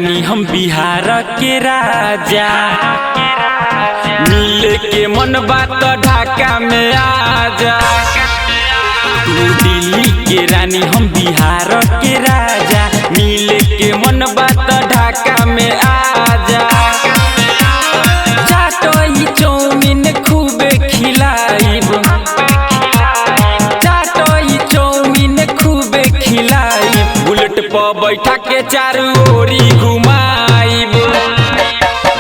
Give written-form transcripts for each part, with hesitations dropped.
रानी हम बिहार के राजा। मिले के मन बात ढाका में आजा। तू दिल्ली के रानी हम बिहार के राजा। मिले के मन बात ढाका में आजा। चाटोई चौमिन खूबे खिलाइब। चाटोई चौमिन खूबे खिलाइब। बुलेट पर बैठा के चारू ओरी घुमाइब।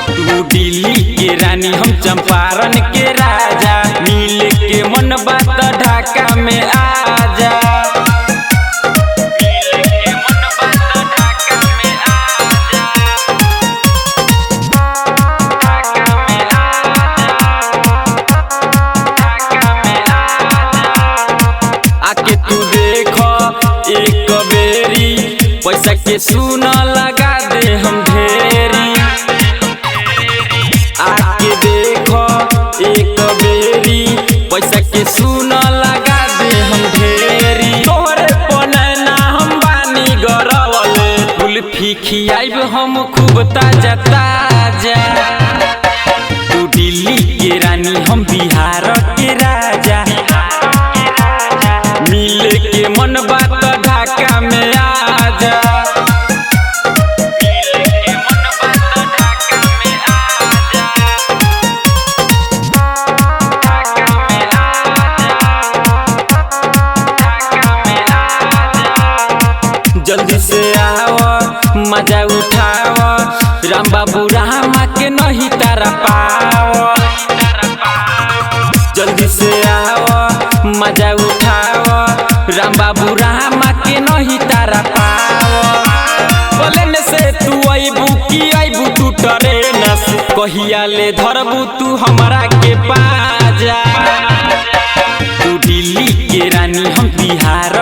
तू दिल्ली के रानी हम चंपारण के राजा। मिले के मन बात ढाका में आजा। आके तू देखो एक बेरी, पैसा के सुना लगा दे हम ढेरी। आके देखो एक बेरी, पैसा के सुना लगा दे हम ढेरी। तोहरे पनैना हम बानी गरवले। कुल्फी खियाइब हम खूब ताजा ताजा। तू दिल्ली के रानी हम बिहार के राजा। मिले के मन बात ढाका में आजा। जल्दी से आओ मजा उठाओ। राम बाबू रामा के नहीं तारा पाओ। जल्दी से आओ मजा उठाओ। राम बाबू रामा के नहीं तारा पाओ। बोलेन से तू अबू की अबू तू ट्रेन से। कहिया ले धरबू तू हमरा के पाजा। तू दिल्ली के रानी हम बिहार